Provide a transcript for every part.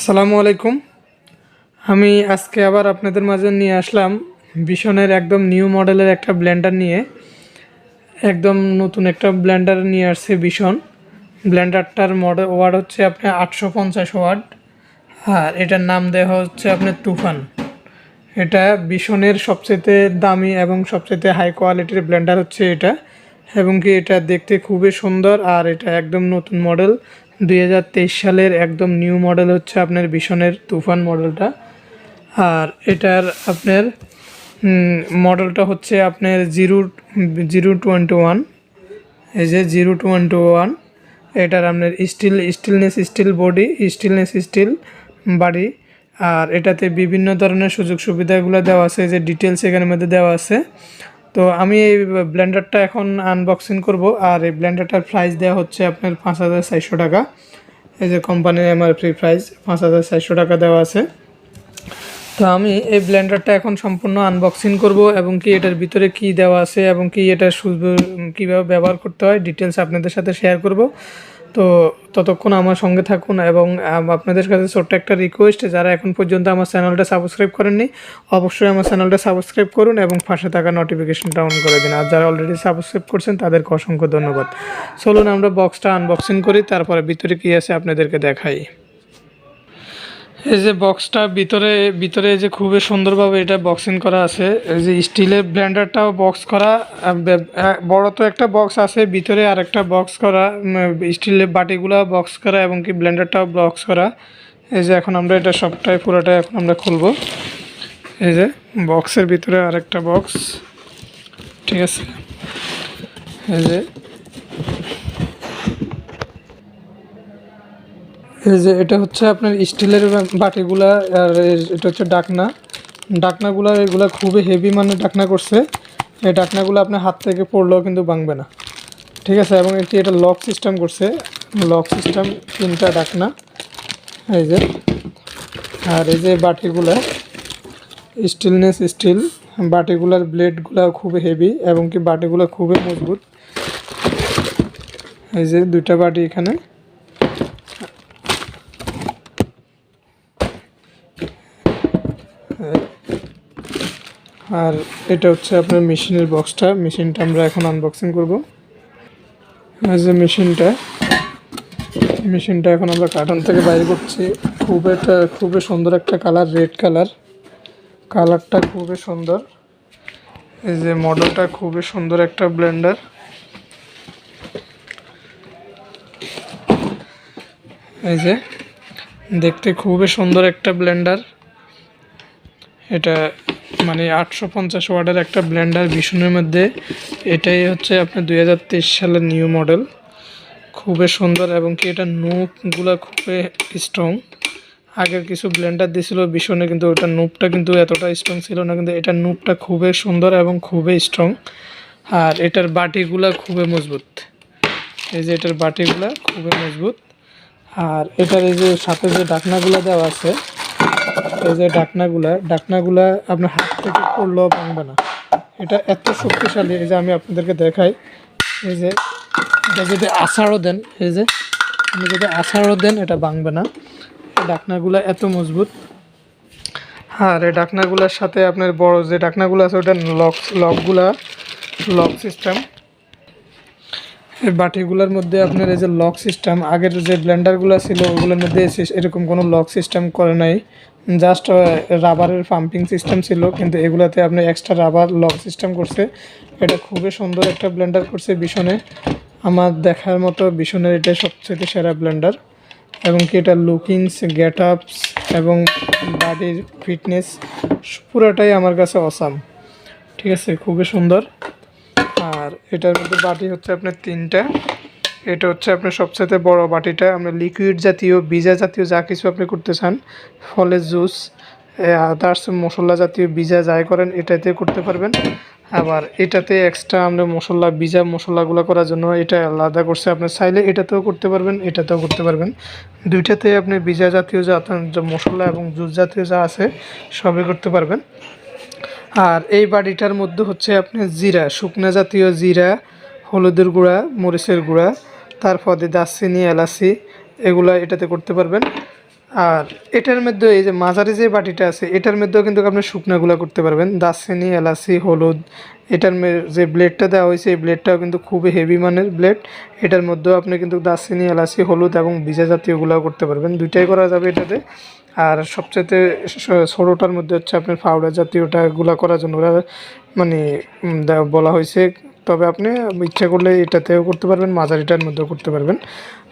আসসালামু আলাইকুম। আমি আজকে আবার আপনাদের মাঝে নিয়ে আসলাম ভিশনের একদম নিউ মডেলের একটা ব্লেন্ডার নিয়ে। একদম নতুন একটা ব্লেন্ডার নিয়ে আসছে ভিশন। ব্লেন্ডারটার মডেল ওয়াট হচ্ছে আপনি 850 ওয়াট, আর এটার নাম দেওয়া হচ্ছে আপনার তুফান। এটা ভিশনের সবচেয়ে দামি এবং সবচেয়ে হাই কোয়ালিটির ব্লেন্ডার হচ্ছে এটা, এবং কি এটা দেখতে খুবই সুন্দর। আর এটা একদম নতুন মডেল 2023 সালের একদম নিউ মডেল হচ্ছে আপনার ভিশনের তুফান মডেলটা। আর এটার আপনার মডেলটা হচ্ছে আপনার 001, এই যে 021। এটার আপনার স্টিল বডি, স্টিল বাড়ি। আর এটাতে বিভিন্ন ধরনের সুযোগ সুবিধাগুলো দেওয়া আছে, যে ডিটেলস এখানের মধ্যে দেওয়া আছে। তো আমি এই ব্লেন্ডারটা এখন আনবক্সিং করব। আর এই ব্লেন্ডারটার প্রাইস দেওয়া হচ্ছে আপনার 5400 টাকা। এই যে কোম্পানির এমআরপি প্রাইস 5400 টাকা দেওয়া আছে। তো আমি এই ব্লেন্ডারটা এখন সম্পূর্ণ আনবক্সিং করব, এবং কি এটার ভিতরে কি দেওয়া আছে এবং কি এটা কীভাবে ব্যবহার করতে হয় ডিটেলস আপনাদের সাথে শেয়ার করব। তো ততক্ষণ আমার সঙ্গে থাকুন। এবং আপনাদের কাছে ছোট্ট একটা রিকোয়েস্ট, যারা এখন পর্যন্ত আমার চ্যানেলটা সাবস্ক্রাইব করেননি অবশ্যই আমার চ্যানেলটা সাবস্ক্রাইব করুন এবং পাশে থাকা নোটিফিকেশনটা অন করে দিন। আর যারা অলরেডি সাবস্ক্রাইব করছেন তাদেরকে অসংখ্য ধন্যবাদ। চলুন আমরা বক্সটা আনবক্সিং করি, তারপরে ভিতরে কী আছে আপনাদেরকে দেখাই। এই যে বক্সটা ভিতরে এই যে খুবই সুন্দরভাবে এটা বক্সিং করা আছে। এই যে স্টিলের ব্লেন্ডারটাও বক্স করা, বড় তো একটা বক্স আছে, ভিতরে আর একটা বক্স করা, স্টিলের বাটিগুলো বক্স করা এবং কি ব্লেন্ডারটাও বক্স করা। এই যে এখন আমরা এটা সবটাই পুরোটাই এখন আমরা খুলব। এই যে বক্সের ভিতরে আরেকটা বক্স, ঠিক আছে। এই যে এটা হচ্ছে আপনার স্টিলের বাটিগুলা, আর এটা হচ্ছে ডাকনাগুলা এগুলা খুবই হেভি মানে ডাকনা করছে। এই ডাকনাগুলো আপনার হাত থেকে পড়লেও কিন্তু ভাঙবে না, ঠিক আছে। এবং এটা লক সিস্টেম করছে, লক সিস্টেম 3টা ডাকনা। এই যে আর এই যে বাটিগুলা স্টিল, বাটিগুলার ব্লেডগুলা খুবই হেভি এবং কি বাটিগুলো খুবই মজবুত। এই যে 2টা বাটি এখানে। আর এটা হচ্ছে আপনার মেশিনের বক্সটা, মেশিনটা আমরা এখন আনবক্সিং করব। এই যে মেশিনটা এখন আমরা কার্টন থেকে বাইরে করছি। খুবই সুন্দর একটা কালার, রেড কালারটা খুবই সুন্দর। এই যে মডেলটা খুবই সুন্দর একটা ব্লেন্ডার। এই যে দেখতে খুবই সুন্দর একটা ব্লেন্ডার। এটা মানে 850 ওয়াটের একটা ব্লেন্ডার ভিশনের মধ্যে। এটাই হচ্ছে আপনার 2023 সালের নিউ মডেল, খুবই সুন্দর। এবং কি এটা নুপগুলো খুবই স্ট্রং। আগের কিছু ব্লেন্ডার দিয়েছিল ভিশনে, কিন্তু ওটা নুপটা কিন্তু এতটা স্ট্রং ছিল না, কিন্তু এটা নুপটা খুবই সুন্দর এবং খুবই স্ট্রং। আর এটার বাটিগুলা খুবই মজবুত। এই যে এটার বাটিগুলা খুবই মজবুত। আর এটার এই যে সাথে যে ঢাকনাগুলো দেওয়া আছে, এই যে ঢাকনাগুলা আপনার হাত থেকে পড়লেও ভাঙবে না, এটা এত শক্তিশালী। এই যে আমি আপনাদেরকে দেখাই, এই যে এটা যদি আছাড়ও দেন, এই যে আপনি যদি আছাড়ও দেন এটা ভাঙবে না। ঢাকনাগুলো এত মজবুত। আর এই ঢাকনাগুলোর সাথে আপনার বড় যে ঢাকনাগুলো আছে ওটা লক সিস্টেম। এই বাটিগুলোর মধ্যে আপনার এই যে লক সিস্টেম, আগের যে ব্লেন্ডারগুলো ছিল ওগুলোর মধ্যে এরকম কোনো লক সিস্টেম করে নাই, জাস্ট রাবারের পাম্পিং সিস্টেম ছিল, কিন্তু এগুলাতে আপনি এক্সট্রা রাবার লক সিস্টেম করছে। এটা খুবই সুন্দর একটা ব্লেন্ডার করছে ভিশনে, আমার দেখার মতো ভিশনের এটা সবচেয়ে সেরা ব্লেন্ডার। এবং কি এটা লুকিংস, গেট আপস এবং বডির ফিটনেস পুরোটাই আমার কাছে অসাম, ঠিক আছে, খুবই সুন্দর। আর এটার মধ্যে বাটি হচ্ছে আপনার 3টা। এটা হচ্ছে আপনার সবচেয়ে বড় বাটিটা। আপনার লিকুইড জাতীয়, ভিজা জাতীয় যা কিছু আপনি করতে চান, ফলের জুস, আদার্স মশলা জাতীয় ভিজা যাই করেন এটাতে করতে পারবেন। আবার এটাতে এক্সট্রা আমরা ভিজা মশলাগুলো করার জন্য এটা আলাদা করছে। আপনি চাইলে এটাতেও করতে পারবেন, এটাতেও করতে পারবেন। দুইটাতে আপনি ভিজা জাতীয় যা মশলা এবং জুস জাতীয় যা আছে সবই করতে পারবেন। আর এই বাটিটার মধ্যে হচ্ছে আপনার জিরা, শুকনা জাতীয় জিরা, হলুদের গুঁড়া, মরিচের গুঁড়া, তারপরে দারচিনি, এলাচি এগুলা এটাতে করতে পারবেন। আর এটার মধ্যে এই যে মাঝারি যে বাটিটা আছে এটার মধ্যেও কিন্তু আপনি শুকনাগুলা করতে পারবেন, দারচিনি, এলাচি, হলুদ। এটার যে ব্লেডটা দেওয়া হয়েছে এই ব্লেডটাও কিন্তু খুবই হেভি মানের ব্লেড। এটার মধ্যেও আপনি কিন্তু দারচিনি, এলাচি, হলুদ এবং বীজা জাতীয়গুলোও করতে পারবেন, দুইটাই করা যাবে এটাতে। আর সবচেয়ে ছোটোটার মধ্যে হচ্ছে আপনার পাউডার জাতীয়টাগুলো করার জন্য ওরা মানে বলা হয়েছে। তবে আপনি ইচ্ছা করলে এটাতেও করতে পারবেন, মাঝারিটার মধ্যেও করতে পারবেন,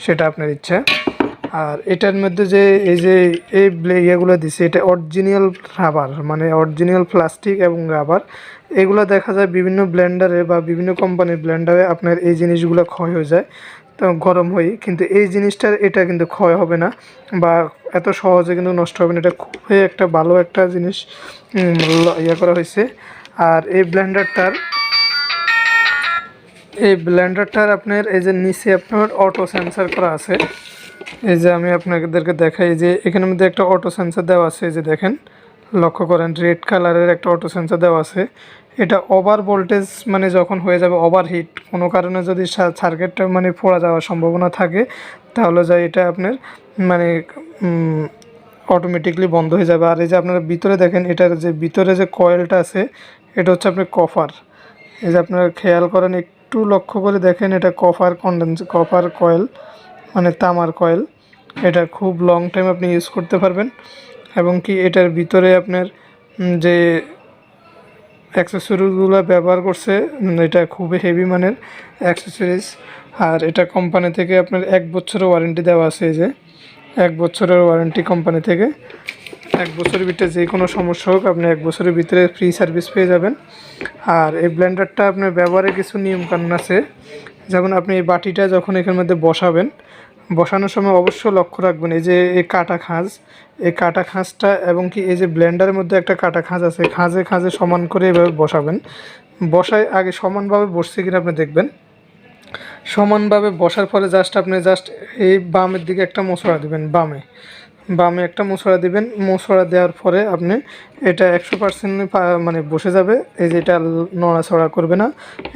সেটা আপনার ইচ্ছা। আর এটার মধ্যে যে এই যে এই ইয়েগুলো দিছে এটা অরিজিনাল রাবার, মানে অরিজিনাল প্লাস্টিক এবং রাবার। এগুলো দেখা যায় বিভিন্ন ব্লেন্ডারে বা বিভিন্ন কোম্পানির ব্লেন্ডারে আপনার এই জিনিসগুলো ক্ষয় হয়ে যায় তো গরম হয়ে, কিন্তু এই জিনিসটার এটা কিন্তু ক্ষয় হবে না বা এত সহজে কিন্তু নষ্ট হবে না। এটা খুবই একটা ভালো একটা জিনিস ইয়ে করা হয়েছে। আর এই ব্লেন্ডারটার আপনার এই যে নিচে আপনার অটো সেন্সার করা আছে। এই যে আমি আপনাদেরকে দেখাই যে এখানের মধ্যে একটা অটো সেন্সার দেওয়া আছে, এই যে দেখেন, লক্ষ্য করেন রেড কালারের একটা অটো সেন্সার দেওয়া আছে। এটা ওভার ভোল্টেজ মানে যখন হয়ে যাবে ওভারহিট কোনো কারণে যদি সার্কিটটা মানে পোড়া যাওয়ার সম্ভাবনা থাকে তাহলে যায় এটা আপনার মানে অটোমেটিকলি বন্ধ হয়ে যাবে। আর এই যে আপনারা ভিতরে দেখেন এটার যে ভিতরে যে কয়েলটা আছে এটা হচ্ছে আপনার কপার। এই যে আপনারা খেয়াল করেন, একটু লক্ষ্য করে দেখেন, এটা কপার কয়েল মানে তামার কয়েল। এটা খুব লং টাইম আপনি ইউজ করতে পারবেন। এবং কি এটার ভিতরে আপনার যে অ্যাক্সেসরিজগুলো ব্যবহার করছে এটা খুবই হেভি মানের অ্যাক্সেসরিজ। আর এটা কোম্পানি থেকে আপনার 1 বছরের ওয়ারেন্টি দেওয়া আছে। এই যে 1 বছরের ওয়ারেন্টি কোম্পানি থেকে, 1 বছরের ভিতরে যে কোনো সমস্যা হোক আপনি 1 বছরের ভিতরে ফ্রি সার্ভিস পেয়ে যাবেন। আর এই ব্লেন্ডারটা আপনার ব্যবহারের কিছু নিয়মকানুন আছে, যেমন আপনি এই বাটিটা যখন এখানের মধ্যে বসানোর সময় অবশ্যই লক্ষ্য রাখবেন এই যে এই কাটা খাঁজটা এবং কি এই যে ব্লেন্ডারের মধ্যে একটা কাটা খাঁজ আছে, খাঁজে সমান করে এভাবে বসাবেন। বসায় আগে সমানভাবে বসছে কিনা আপনি দেখবেন। সমানভাবে বসার পরে আপনি এই বামের দিকে একটা মশলা দিবেন, বামে একটা মশলা দিবেন। মশলা দেওয়ার পরে আপনি এটা 100% মানে বসে যাবে। এই যে এটা নড়াচড়া করবে না,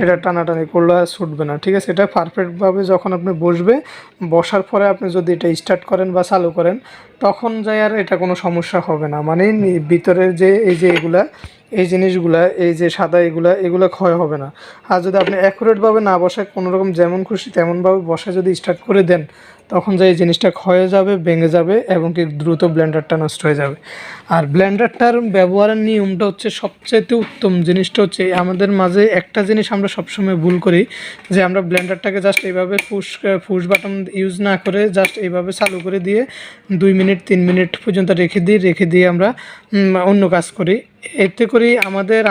এটা টানাটানি করলে ছুটবে না, ঠিক আছে। এটা পারফেক্টভাবে যখন আপনি বসার পরে আপনি যদি এটা স্টার্ট করেন বা চালু করেন তখন যাই আর এটা কোনো সমস্যা হবে না। মানে ভিতরের যে এই যে এই জিনিসগুলা এই যে সাদা এগুলো ক্ষয় হবে না। আর যদি আপনি অ্যাকুরেটভাবে না বসায় কোনোরকম যেমন খুশি তেমনভাবে বসায় যদি স্টার্ট করে দেন তখন যে এই জিনিসটা ক্ষয়ে যাবে, ভেঙে যাবে এবং কি দ্রুত ব্লেন্ডারটা নষ্ট হয়ে যাবে। আর ব্লেন্ডারটার ব্যবহারের নিয়মটা হচ্ছে সবচাইতে উত্তম জিনিসটা হচ্ছে আমাদের মাঝে একটা জিনিস আমরা সবসময় ভুল করি যে আমরা ব্লেন্ডারটাকে জাস্ট এইভাবে পুশ বাটন ইউজ না করে জাস্ট এইভাবে চালু করে দিয়ে 2 মিনিট 3 মিনিট পর্যন্ত রেখে দিয়ে আমরা অন্য কাজ করি। এতে করি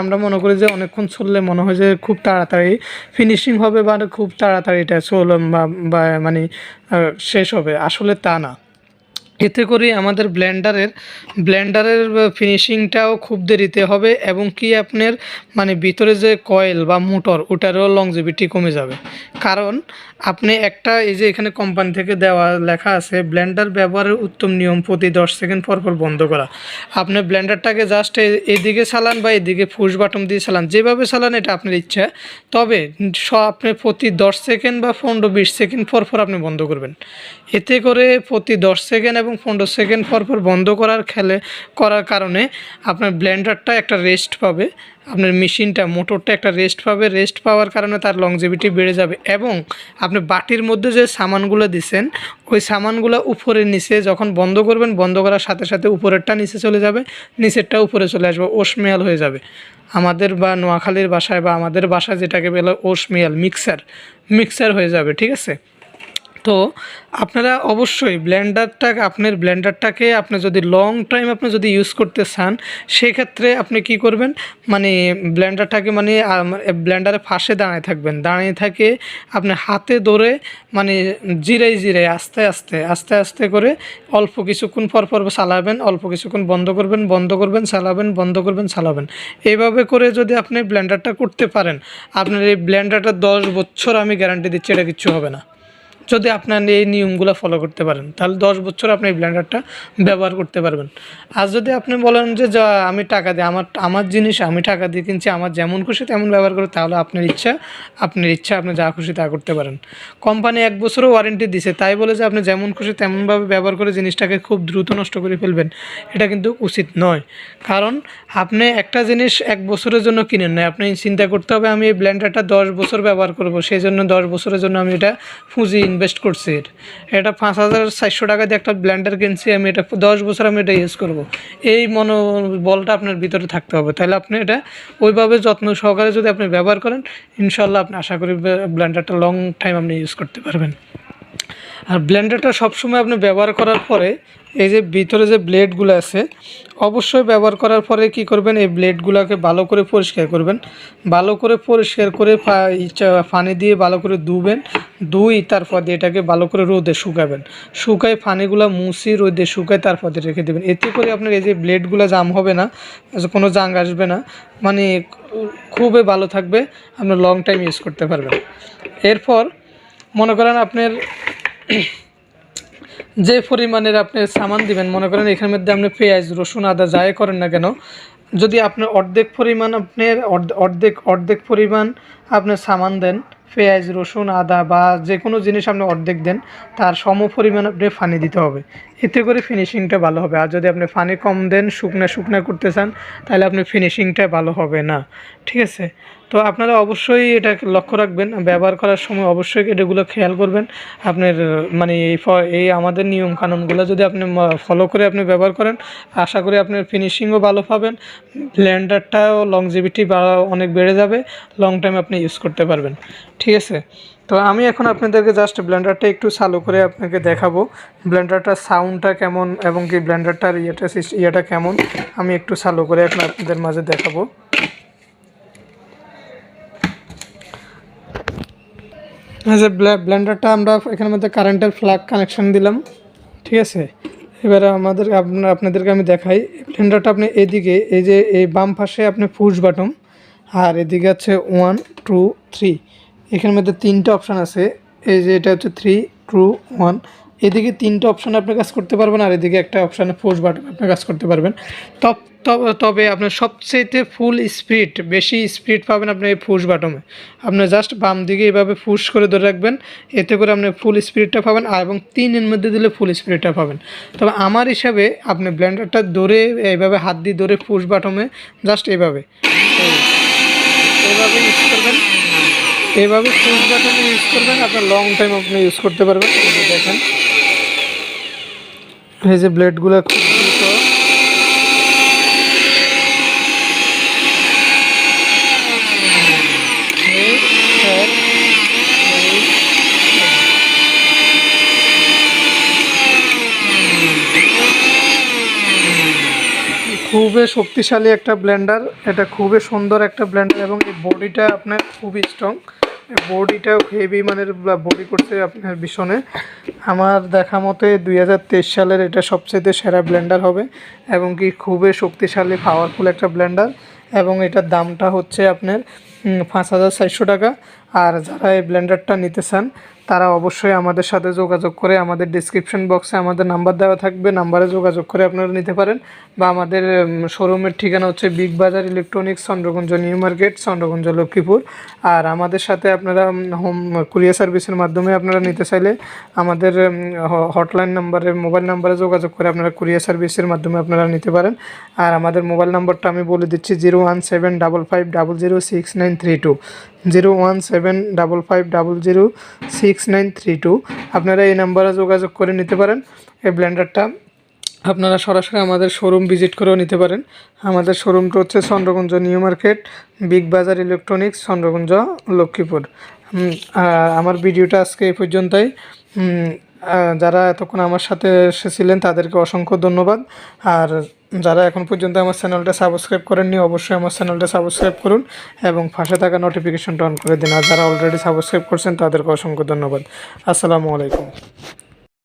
আমরা মনে করি যে অনেকক্ষণ চললে মনে হয় যে খুব তাড়াতাড়ি ফিনিশিং হবে বা খুব তাড়াতাড়ি এটা বা মানে শেষ হবে, আসলে তা না। এতে করে আমাদের ব্লেন্ডারের ফিনিশিংটাও খুব দেরিতে হবে এবং কি আপনার মানে ভিতরে যে কয়েল বা মোটর ওটারও লংজিভিটি কমে যাবে। কারণ আপনি এই যে এখানে কোম্পানি থেকে দেওয়া লেখা আছে ব্লেন্ডার ব্যবহারের উত্তম নিয়ম প্রতি 10 সেকেন্ড পর বন্ধ করা। আপনি ব্লেন্ডারটাকে জাস্ট এদিকে চালান বা এদিকে পুশ বাটন দিয়ে চালান, যেভাবে চালান এটা আপনার ইচ্ছা। তবে আপনি প্রতি 10 সেকেন্ড বা 15-20 সেকেন্ড পর আপনি বন্ধ করবেন। এতে করে প্রতি 10 সেকেন্ড এবং 15 সেকেন্ড পর বন্ধ করার কারণে আপনার ব্লেন্ডারটা একটা রেস্ট পাবে, আপনার মেশিনটা মোটরটা একটা রেস্ট পাবে। রেস্ট পাওয়ার কারণে তার লংজিভিটি বেড়ে যাবে এবং আপনি বাটির মধ্যে যে সামানগুলো দিচ্ছেন ওই সামানগুলো উপরে নিচে যখন বন্ধ করবেন, বন্ধ করার সাথে সাথে উপরেরটা নিচে চলে যাবে, নিচেরটা উপরে চলে আসবে, ওশমেয়াল হয়ে যাবে। আমাদের বা নোয়াখালীর বাসায় বা আমাদের বাসায় যেটাকে বলে ওশমেয়াল, মিক্সার হয়ে যাবে, ঠিক আছে। তো আপনারা অবশ্যই ব্লেন্ডারটাকে আপনি যদি লং টাইম আপনি যদি ইউজ করতে চান সেক্ষেত্রে আপনি কি করবেন, মানে ব্লেন্ডারটাকে মানে ব্লেন্ডারে ফাঁসে দাঁড়িয়ে থাকে আপনি হাতে ধরে মানে জিরাই আস্তে আস্তে করে অল্প কিছুক্ষণ পর চালাবেন, অল্প কিছুক্ষণ বন্ধ করবেন চালাবেন। এইভাবে করে যদি আপনি ব্লেন্ডারটা করতে পারেন আপনার এই ব্লেন্ডারটা 10 বছর আমি গ্যারান্টি দিচ্ছি এটা কিচ্ছু হবে না। যদি আপনার এই নিয়মগুলো ফলো করতে পারেন, তাহলে 10 বছর আপনি এই ব্লেন্ডারটা ব্যবহার করতে পারবেন। আর যদি আপনি বলেন যে যা আমি টাকা দিয়ে আমার জিনিস আমি টাকা দিয়ে কিনছি, আমার যেমন খুশি তেমন ব্যবহার করে, তাহলে আপনার ইচ্ছা আপনি যা খুশি তা করতে পারেন। কোম্পানি 1 বছরও ওয়ারেন্টি দিছে, তাই বলে যে আপনি যেমন খুশি তেমনভাবে ব্যবহার করে জিনিসটাকে খুব দ্রুত নষ্ট করে ফেলবেন, এটা কিন্তু উচিত নয়। কারণ আপনি একটা জিনিস 1 বছরের জন্য কিনেন না, আপনি চিন্তা করতে হবে আমি এই ব্লেন্ডারটা 10 বছর ব্যবহার করব, সেই জন্য 10 বছরের জন্য আমি এটা পুঁজি ইনভেস্ট করছি। এটা 5,400 টাকা দিয়ে একটা ব্লেন্ডার কিনছি, আমি এটা 10 বছর আমি এটা ইউজ করব, এই মনোবলটা আপনার ভিতরে থাকতে হবে। তাহলে আপনি এটা ওইভাবে যত্ন সহকারে যদি আপনি ব্যবহার করেন, ইনশাল্লাহ আপনি আশা করি ব্লেন্ডারটা লং টাইম আপনি ইউজ করতে পারবেন। আর ব্লেন্ডারটা সবসময় আপনি ব্যবহার করার পরে এই যে ভিতরে যে ব্লেডগুলো আছে, অবশ্যই ব্যবহার করার পরে কি করবেন, এই ব্লেডগুলোকে ভালো করে পরিষ্কার করবেন। ভালো করে পরিষ্কার করে পানি দিয়ে ভালো করে ধুই তারপর দিয়ে এটাকে ভালো করে রোদে শুকাবেন। শুকায় পানিগুলো মুছি রোদে শুকায় তারপর দিয়ে রেখে দেবেন। এতে করে আপনার এই যে ব্লেডগুলো জাম হবে না, কোনো জাং আসবে না, মানে খুবই ভালো থাকবে, আপনি লং টাইম ইউজ করতে পারবেন। এরপর মনে করেন আপনার যে পরিমাণের আপনি সামান দিবেন, মনে করেন এখানের মধ্যে আপনি পেঁয়াজ রসুন আদা যাই করেন না কেন, যদি আপনার অর্ধেক পরিমাণ আপনি সামান দেন, পেঁয়াজ রসুন আদা বা যে কোনো জিনিস আপনি অর্ধেক দেন, তার সম পরিমাণ আপনি পানি দিতে হবে, এতে করে ফিনিশিংটা ভালো হবে। আর যদি আপনি পানি কম দেন, শুকনা করতে চান, তাহলে আপনি ফিনিশিংটা ভালো হবে না। ঠিক আছে, তো আপনারা অবশ্যই এটা লক্ষ্য রাখবেন, ব্যবহার করার সময় অবশ্যই এটাগুলো খেয়াল করবেন। আপনার মানে এই আমাদের নিয়ম কানুনগুলো যদি আপনি ফলো করে আপনি ব্যবহার করেন, আশা করি আপনার ফিনিশিংও ভালো পাবেন, ব্লেন্ডারটাও লংজিভিটি অনেক বেড়ে যাবে, লং টাইম আপনি ইউজ করতে পারবেন। ঠিক আছে, তো আমি এখন আপনাদেরকে জাস্ট ব্লেন্ডারটা একটু চালু করে আপনাকে দেখাবো, ব্লেন্ডারটার সাউন্ডটা কেমন এবং কি ব্লেন্ডারটার ইয়েটা কেমন, আমি একটু চালু করে এখন আপনাদের মাঝে দেখাবো। যে ব্লেন্ডারটা আমরা এখানের মধ্যে কারেন্টের প্লাগ কানেকশান দিলাম। ঠিক আছে, এবারে আপনাদেরকে আমি দেখাই, ব্লেন্ডারটা আপনি এদিকে এই যে এই বাম পাশে আপনি পুশ বাটন, আর এদিকে আছে 1 2 3, এখানের মধ্যে 3টা অপশান আছে। এই যে এটা হচ্ছে 3 2 1, এদিকে 3টা অপশানে আপনি কাজ করতে পারবেন, আর এদিকে একটা অপশানে পুশ বাটন আপনি কাজ করতে পারবেন। তবে আপনার সবচেয়ে বেশি স্পিড পাবেন আপনি এই পুশ বাটনে। আপনি জাস্ট বাম দিকে এইভাবে পুশ করে ধরে রাখবেন, এতে করে আপনি ফুল স্পিডটা পাবেন, আর এবং 3-এর মধ্যে দিলে ফুল স্পিডটা পাবেন। তবে আমার হিসাবে আপনি ব্লেন্ডারটা ধরে এইভাবে হাত দিয়ে ধরে পুশ বাটনে জাস্ট এইভাবে ইউজ করবেন, এইভাবে পুশ বাটনে ইউজ করবেন, আপনার লং টাইম আপনি ইউজ করতে পারবেন। দেখেন এই যে ব্লেডগুলো খুব দ্রুত খুবই শক্তিশালী একটা ব্লেন্ডার, এটা খুবই সুন্দর একটা ব্লেন্ডার, এবং এই বডিটা আপনার খুবই স্ট্রং, বডিটাও হেভি মানের বডি করছে আপনার ভীষণে। আমার দেখা মতে 2023 সালের এটা সবচেয়ে সেরা ব্লেন্ডার হবে, এবং কি খুবই শক্তিশালী পাওয়ারফুল একটা ব্লেন্ডার, এবং এটার দামটা হচ্ছে আপনার 5,400 টাকা। আর যারা এই ব্লেন্ডারটা নিতে চান, তারা অবশ্যই আমাদের সাথে যোগাযোগ করে, আমাদের ডিসক্রিপশন বক্সে আমাদের নাম্বার দেওয়া থাকবে, নাম্বারে যোগাযোগ করে আপনারা নিতে পারেন। বা আমাদের শোরুমের ঠিকানা হচ্ছে big Bazaar electronics, Chandraganj new market, Chandraganj Lakshmipur. আর আমাদের সাথে আপনারা হোম কুরিয়ার সার্ভিসের মাধ্যমে আপনারা নিতে চাইলে আমাদের হটলাইন নাম্বারে, মোবাইল নাম্বারে যোগাযোগ করে আপনারা কুরিয়ার সার্ভিসের মাধ্যমে আপনারা নিতে পারেন। আর আমাদের মোবাইল নাম্বারটা আমি বলে দিচ্ছি, 01755006932, 01755006932। আপনারা এই নাম্বারে যোগাযোগ করে নিতে পারেন। এই ব্লেন্ডারটা আপনারা সরাসরি আমাদের শোরুম ভিজিট করেও নিতে পারেন। আমাদের শোরুমটা হচ্ছে Chandraganj new market, big Bazaar electronics, Chandraganj Lakshmipur. আমার ভিডিওটা আজকে এই পর্যন্তই। যারা এতক্ষণ আমার সাথে এসেছিলেন তাদেরকে অসংখ্য ধন্যবাদ। আর যারা এখন পর্যন্ত আমার চ্যানেলটা সাবস্ক্রাইব করেননি, অবশ্যই আমার চ্যানেলটা সাবস্ক্রাইব করুন এবং পাশে থাকা নোটিফিকেশনটা অন করে দিন। আর যারা অলরেডি সাবস্ক্রাইব করছেন তাদেরকে অসংখ্য ধন্যবাদ। আসসালামু আলাইকুম।